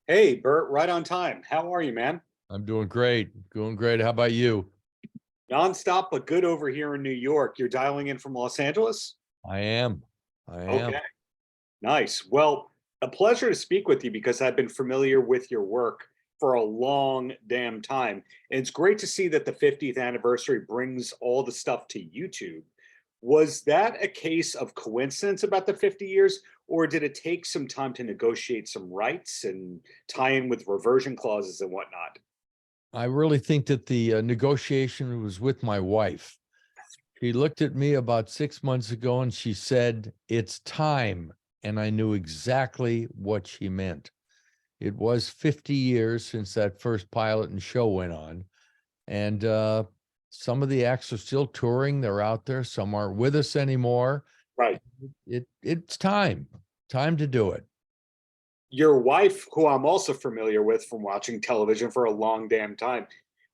Hey, Burt, right on time. How are you, man? I'm doing great. Doing great. How about you? Nonstop, but good over here in New York. You're dialing in from Los Angeles? I am. I Okay, am. nice. Well, a pleasure to speak with you because I've been familiar with your work for a long damn time. And it's great to see that the 50th anniversary brings all the stuff to YouTube. Was that a case of coincidence about the 50 years, or did it take some time to negotiate some rights and tie in with reversion clauses and whatnot? I really think that the negotiation was with my wife. She looked at me about 6 months ago and she said, "It's time." And I knew exactly what she meant. It was 50 years since that first pilot and show went on. And some of the acts are still touring. They're out there. Some aren't with us anymore. Right. It's time to do it. Your wife, who I'm also familiar with from watching television for a long damn time,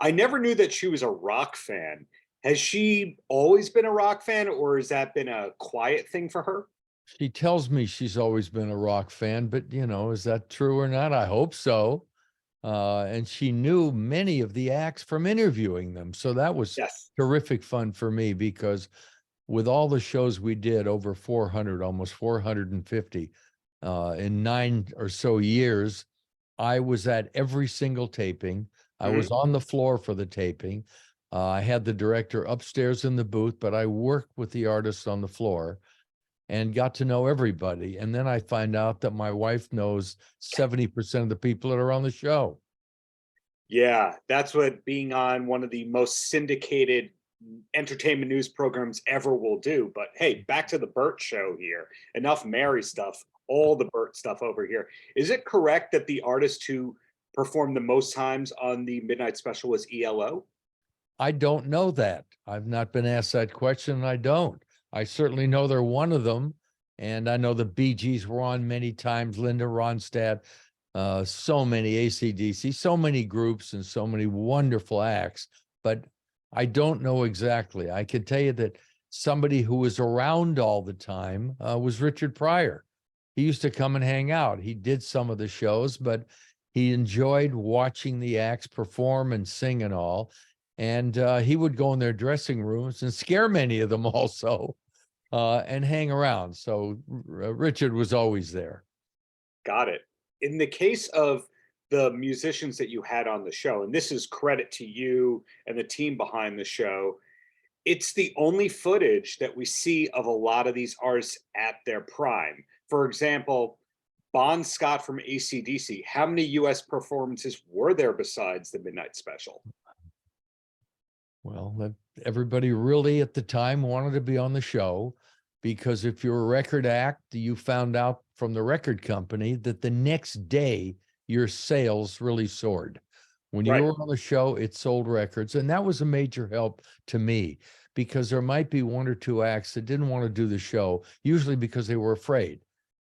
I never knew that she was a rock fan. Has she always been a rock fan, or has that been a quiet thing for her? She tells me she's always been a rock fan, but is that true or not? I hope so. And she knew many of the acts from interviewing them. So that was Yes. terrific fun for me because with all the shows we did, over 400, almost 450, in 9 or so years, I was at every single taping. I Mhm. was on the floor for the taping. I had the director upstairs in the booth, but I worked with the artists on the floor and got to know everybody. And then I find out that my wife knows 70% of the people that are on the show. Yeah, that's what being on one of the most syndicated entertainment news programs ever will do. But hey, back to the Burt show here. Enough Mary stuff, all the Burt stuff over here. Is it correct that the artist who performed the most times on the Midnight Special was ELO? I don't know that. I've not been asked that question, and I don't. I certainly know they're one of them. And I know the Bee Gees were on many times, Linda Ronstadt, so many AC/DC, so many groups and so many wonderful acts. But I don't know exactly. I can tell you that somebody who was around all the time was Richard Pryor. He used to come and hang out. He did some of the shows, but he enjoyed watching the acts perform and sing and all. And he would go in their dressing rooms and scare many of them also and hang around. So Richard was always there. Got it. In the case of the musicians that you had on the show, and this is credit to you and the team behind the show, it's the only footage that we see of a lot of these artists at their prime. For example, Bon Scott from AC/DC, how many US performances were there besides the Midnight Special? Well, everybody really at the time wanted to be on the show because if you're a record act, you found out from the record company that the next day your sales really soared. When you Right, were on the show, it sold records. And that was a major help to me because there might be one or two acts that didn't want to do the show, usually because they were afraid.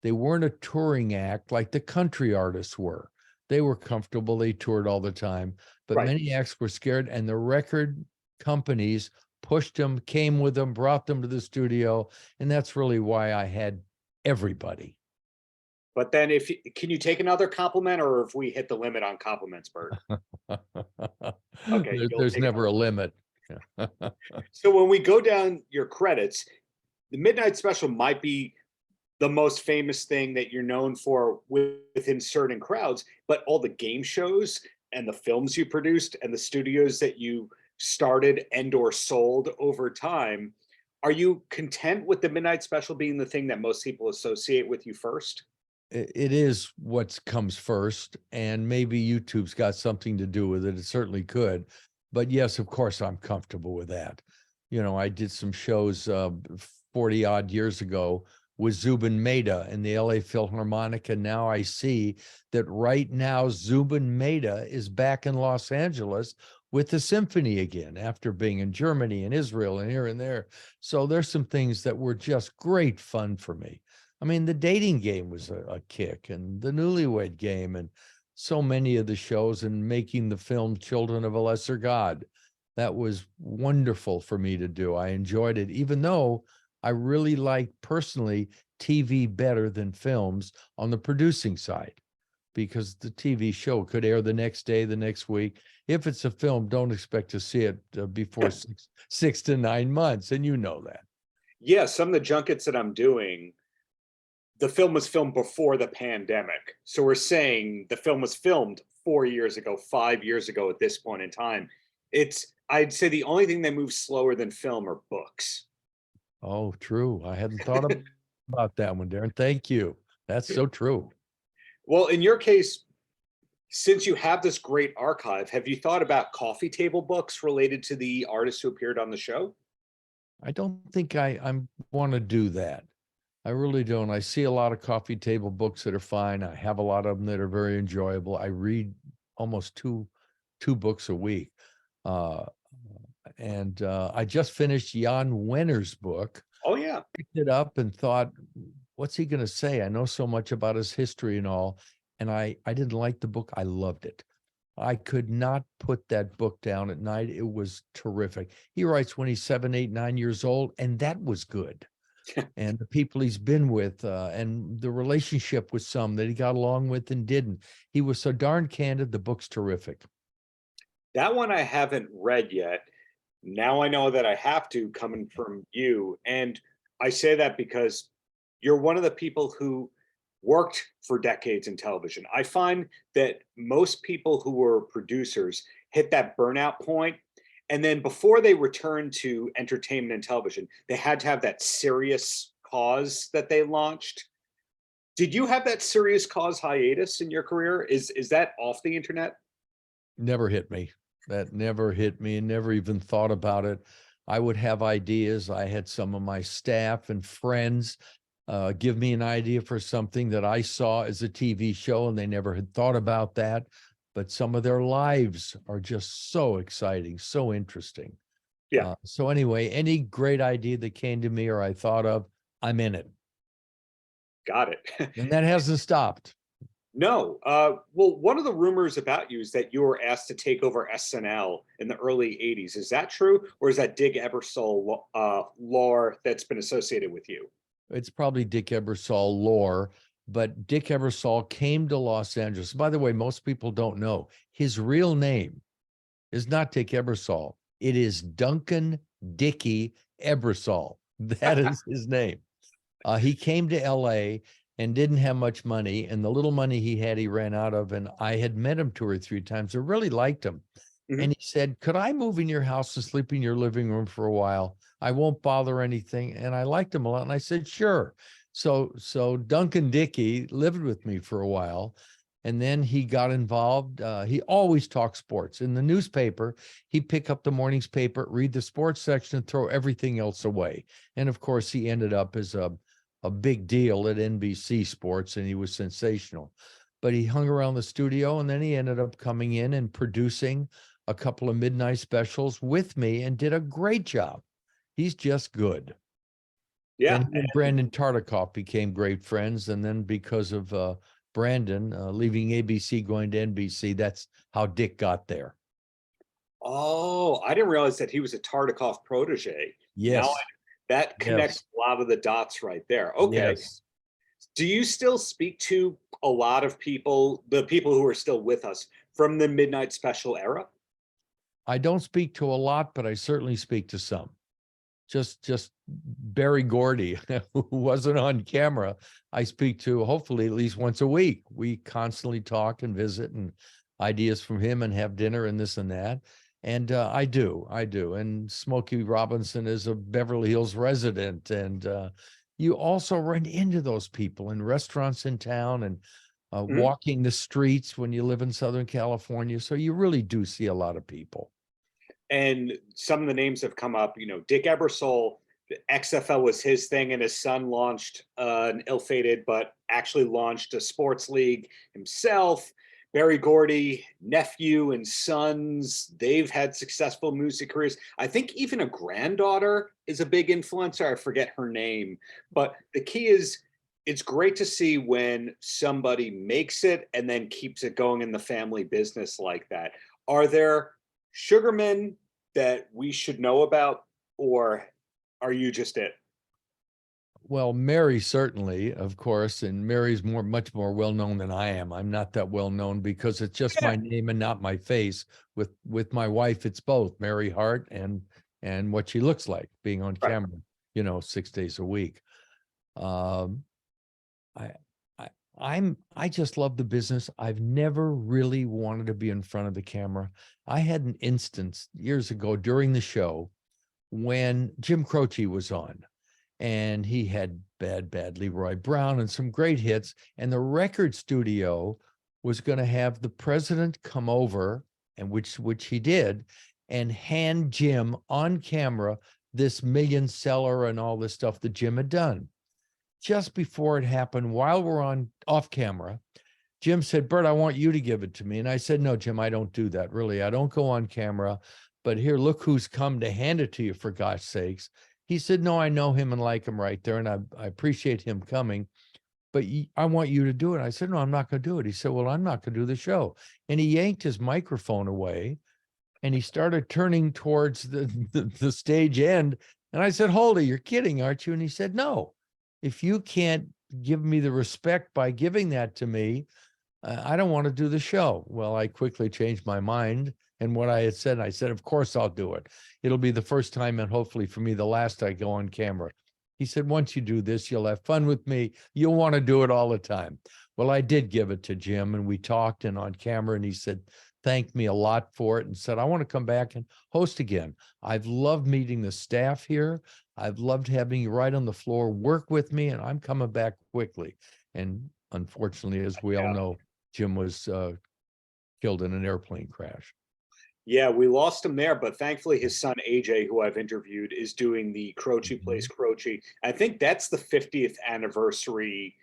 They weren't a touring act like the country artists were. They were comfortable, they toured all the time, but right. many acts were scared, and the record companies pushed them, came with them, brought them to the studio, and that's really why I had everybody. But then if can you take another compliment, or if we hit the limit on compliments, Bert? Okay, you'll There's take never another. a limit. So when we go down your credits, the Midnight Special might be the most famous thing that you're known for within certain crowds, but all the game shows and the films you produced and the studios that you started and or sold over time, are you content with the Midnight Special being the thing that most people associate with you first? It is what comes first, and maybe YouTube's got something to do with it. It certainly could. But yes, of course, I'm comfortable with that. I did some shows 40 odd years ago with Zubin Mehta in the LA Philharmonic. And now I see that right now Zubin Mehta is back in Los Angeles with the symphony again after being in Germany and Israel and here and there. So there's some things that were just great fun for me. I mean, the dating game was a kick, and the newlywed game, and so many of the shows, and making the film Children of a Lesser God. That was wonderful for me to do. I enjoyed it, even though I really like personally TV better than films on the producing side, because the TV show could air the next day, the next week. If it's a film, don't expect to see it before 6 to 9 months, and you know that. Yeah, some of the junkets that I'm doing, the film was filmed before the pandemic. So we're saying the film was filmed 4 years ago, 5 years ago at this point in time. I'd say the only thing that moves slower than film are books. Oh, true. I hadn't thought about that one, Darren. Thank you. That's so true. Well, in your case, since you have this great archive, have you thought about coffee table books related to the artists who appeared on the show? I don't think I want to do that. I really don't. I see a lot of coffee table books that are fine. I have a lot of them that are very enjoyable. I read almost two books a week. And I just finished Jan Wenner's book. Oh, yeah. Picked it up and thought, what's he going to say? I know so much about his history and all. And I didn't like the book. I loved it. I could not put that book down at night. It was terrific. He writes when he's 7, 8, 9 years old, and that was good. And the people he's been with, and the relationship with some that he got along with and didn't. He was so darn candid. The book's terrific. That one I haven't read yet. Now I know that I have to, coming from you. And I say that because you're one of the people who worked for decades in television. I find that most people who were producers hit that burnout point, and then before they return to entertainment and television, they had to have that serious cause that they launched. Did you have that serious cause hiatus in your career? Is that off the internet? Never hit me. That never hit me, and never even thought about it. I would have ideas. I had some of my staff and friends give me an idea for something that I saw as a TV show, and they never had thought about that. But some of their lives are just so exciting, so interesting. Yeah. So anyway, any great idea that came to me or I thought of, I'm in it. Got it. And that hasn't stopped. No. Well, one of the rumors about you is that you were asked to take over SNL in the early 80s. Is that true? Or is that Dick Ebersol lore that's been associated with you? It's probably Dick Ebersol lore, but Dick Ebersol came to Los Angeles. By the way, most people don't know his real name is not Dick Ebersol. It is Duncan Dickey Ebersol. That is his name. He came to LA and didn't have much money, and the little money he had, he ran out of. And I had met him 2 or 3 times. I really liked him. Mhm. And he said, could I move in your house and sleep in your living room for a while? I won't bother anything. And I liked him a lot. And I said, sure. So Duncan Dickey lived with me for a while. And then he got involved. He always talked sports. In the newspaper, he'd pick up the morning's paper, read the sports section, and throw everything else away. And of course, he ended up as a big deal at NBC Sports, and he was sensational. But he hung around the studio, and then he ended up coming in and producing a couple of midnight specials with me and did a great job. He's just good. Yeah. And he and Brandon Tartikoff became great friends. And then because of Brandon leaving ABC, going to NBC, that's how Dick got there. Oh, I didn't realize that he was a Tartikoff protege. Yes. Now that connects a lot of the dots right there. Okay. Yes. Do you still speak to a lot of people, the people who are still with us from the Midnight Special era? I don't speak to a lot, but I certainly speak to some. Just Barry Gordy, who wasn't on camera, I speak to hopefully at least once a week. We constantly talk and visit, and ideas from him, and have dinner and this and that. And I do. And Smokey Robinson is a Beverly Hills resident. And you also run into those people in restaurants in town, and walking the streets when you live in Southern California. So you really do see a lot of people. And some of the names have come up, Dick Ebersol, the XFL was his thing, and his son launched an ill-fated, but actually launched a sports league himself. Barry Gordy, nephew and sons, they've had successful music careers. I think even a granddaughter is a big influencer. I forget her name. But the key is, it's great to see when somebody makes it and then keeps it going in the family business like that. Are there Sugarman that we should know about, or are you just it? Well, Mary certainly, of course, and Mary's much more well known than I am. I'm not that well known because it's just Yeah. my name and not my face. With my wife, it's both Mary Hart and what she looks like being on Right. camera, you know, 6 days a week. Um, I I I just love the business. I've never really wanted to be in front of the camera. I had an instance years ago during the show when Jim Croce was on, and he had Bad Leroy Brown and some great hits, and the record studio was going to have the president come over, and which he did, and hand Jim on camera this million seller and all this stuff that Jim had done. Just before it happened, while we're on off camera, Jim said, Burt, I want you to give it to me. And I said, no, Jim, I don't do that. Really, I don't go on camera. But here, look who's come to hand it to you, for God's sakes. He said, no, I know him and like him right there. And I appreciate him coming, but I want you to do it. I said, no, I'm not going to do it. He said, well, I'm not going to do the show. And he yanked his microphone away and he started turning towards the stage end. And I said, hold it, you're kidding, aren't you? And he said, no, if you can't give me the respect by giving that to me, I don't want to do the show. Well, I quickly changed my mind. And what I had said, I said, of course I'll do it. It'll be the first time and hopefully for me, the last I go on camera. He said, once you do this, you'll have fun with me. You'll want to do it all the time. Well, I did give it to Jim and we talked and on camera, and he said, thanked me a lot for it and said, I want to come back and host again. I've loved meeting the staff here. I've loved having you right on the floor, work with me, and I'm coming back quickly. And unfortunately, as we all know, Jim was killed in an airplane crash. Yeah, we lost him there, but thankfully his son AJ, who I've interviewed, is doing the Croce Plays Croce. I think that's the 50th anniversary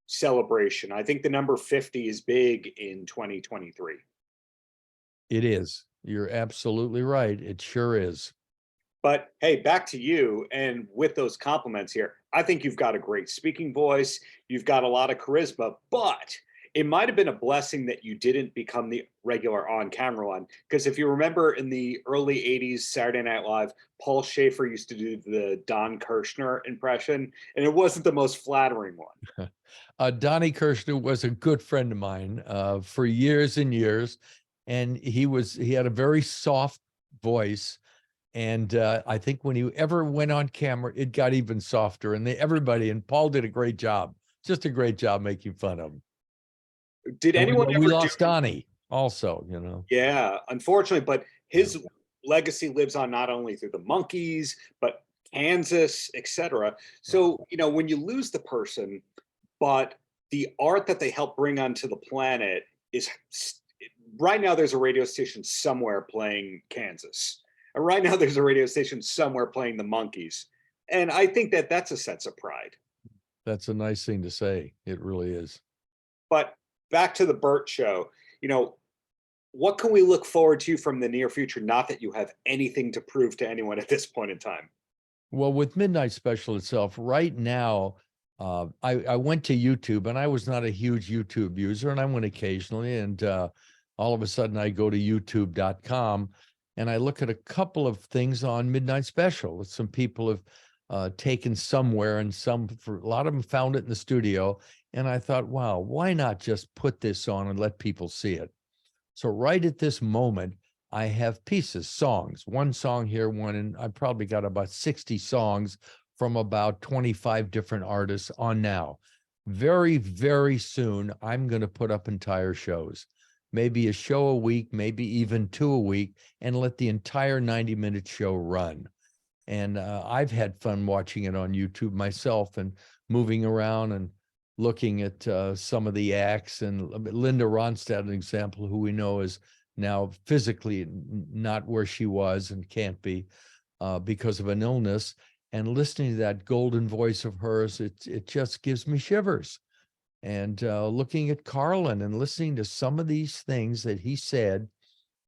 celebration. I think the number 50 is big in 2023. It is. You're absolutely right. It sure is. But hey, back to you. And with those compliments here, I think you've got a great speaking voice. You've got a lot of charisma, but it might have been a blessing that you didn't become the regular on camera one. Because if you remember in the early 80s Saturday Night Live, Paul Schaefer used to do the Don Kirshner impression, and it wasn't the most flattering one. Donnie Kirshner was a good friend of mine for years and years. And he had a very soft voice. And I think when he ever went on camera, it got even softer. And everybody, and Paul did a great job, just a great job making fun of him. Did And anyone we ever lost Donnie also, you know? Yeah, unfortunately, but his legacy lives on not only through the Monkees, but Kansas, etc. So, you know, when you lose the person, but the art that they help bring onto the planet is right now there's a radio station somewhere playing Kansas. And right now there's a radio station somewhere playing the Monkees. And I think that that's a sense of pride. That's a nice thing to say. It really is. But back to the Burt show, you know, what can we look forward to from the near future? Not that you have anything to prove to anyone at this point in time. Well, with Midnight Special itself, right now, I went to YouTube, and I was not a huge YouTube user, and I went occasionally, and all of a sudden I go to youtube.com and I look at a couple of things on Midnight Special. Some people have taken somewhere, and a lot of them found it in the studio. And I thought, wow, why not just put this on and let people see it? So right at this moment, I have pieces, songs, one song here, one, and I probably got about 60 songs from about 25 different artists on now. Very, very soon, I'm going to put up entire shows, maybe a show a week, maybe even 2 a week, and let the entire 90-minute show run. And I've had fun watching it on YouTube myself and moving around and looking at some of the acts. And Linda Ronstadt, an example, who we know is now physically not where she was and can't be because of an illness. And listening to that golden voice of hers, it just gives me shivers. And looking at Carlin and listening to some of these things that he said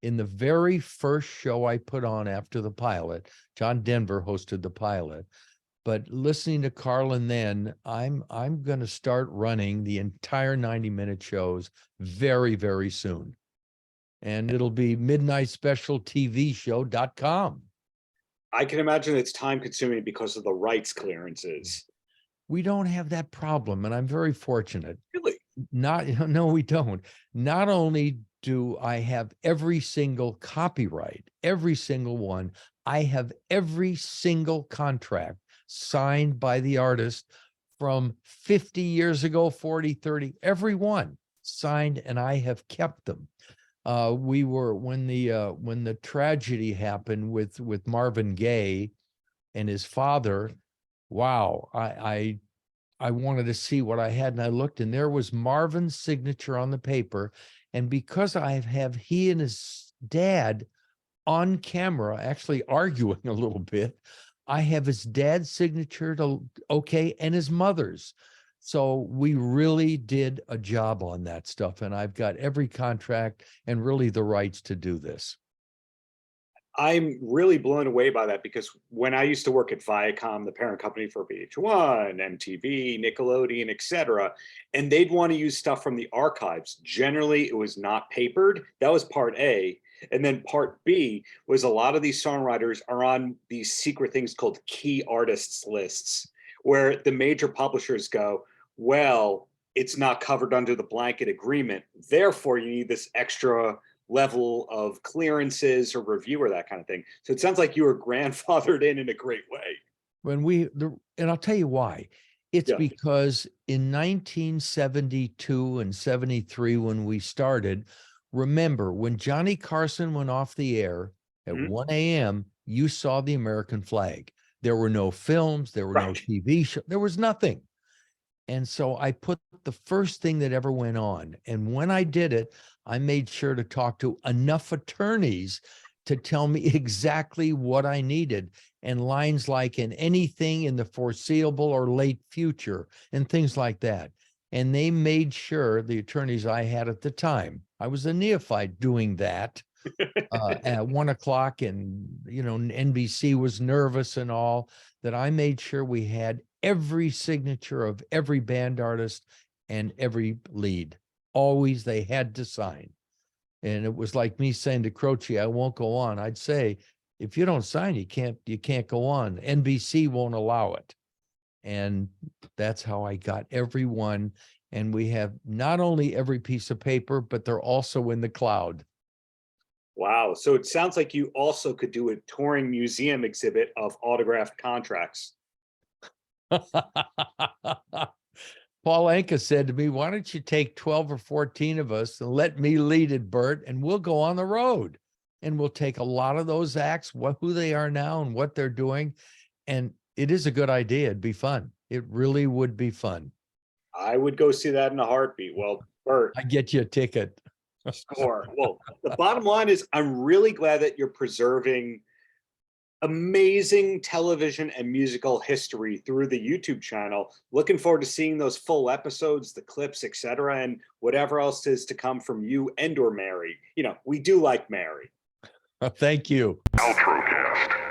in the very first show I put on after the pilot. John Denver hosted the pilot. But listening to Carlin then, I'm going to start running the entire 90-minute shows very, very soon. And it'll be midnightspecialtvshow.com. I can imagine it's time consuming because of the rights clearances. We don't have that problem, and I'm very fortunate. Really? Not, no, we don't. Not only do I have every single copyright, every single one, I have every single contract signed by the artist from 50 years ago, 40, 30, every one signed, and I have kept them. We were, when the tragedy happened with Marvin Gaye and his father, wow, I wanted to see what I had, and I looked, and there was Marvin's signature on the paper. And because I have he and his dad on camera actually arguing a little bit, I have his dad's signature to okay, and his mother's. So we really did a job on that stuff, and I've got every contract and really the rights to do this. I'm really blown away by that, because when I used to work at Viacom, the parent company for VH1, MTV, Nickelodeon, etc., and they'd want to use stuff from the archives. Generally, it was not papered. That was part A. And then part B was a lot of these songwriters are on these secret things called key artists lists, where the major publishers go, well, it's not covered under the blanket agreement, therefore you need this extra level of clearances or review or that kind of thing. So it sounds like you were grandfathered in a great way. And I'll tell you why. It's Yeah. because in 1972 and 73, when we started, remember when Johnny Carson went off the air at 1 a.m., you saw the American flag. There were no films, there were no TV shows, there was nothing. And so I put the first thing that ever went on. And when I did it, I made sure to talk to enough attorneys to tell me exactly what I needed, and lines like "in anything in the foreseeable or late future" and things like that. And they made sure, the attorneys I had at the time, I was a neophyte doing that at 1 o'clock, and, you know, NBC was nervous and all, that I made sure we had every signature of every band artist and every lead. Always they had to sign. And it was like me saying to Croce, I won't go on. I'd say, if you don't sign, you can't go on. NBC won't allow it. And that's how I got everyone. And we have not only every piece of paper, but they're also in the cloud. Wow. So it sounds like you also could do a touring museum exhibit of autographed contracts. Paul Anka said to me, why don't you take 12 or 14 of us and let me lead it, Burt, and we'll go on the road. And we'll take a lot of those acts, who they are now and what they're doing. And it is a good idea. It'd be fun. It really would be fun. I would go see that in a heartbeat. Well, Burt, I get you a ticket. score. Well, the bottom line is I'm really glad that you're preserving amazing television and musical history through the YouTube channel. Looking forward to seeing those full episodes, the clips, etc., and whatever else is to come from you and or Mary. You know, we do like Mary. Thank you. Paltrocast.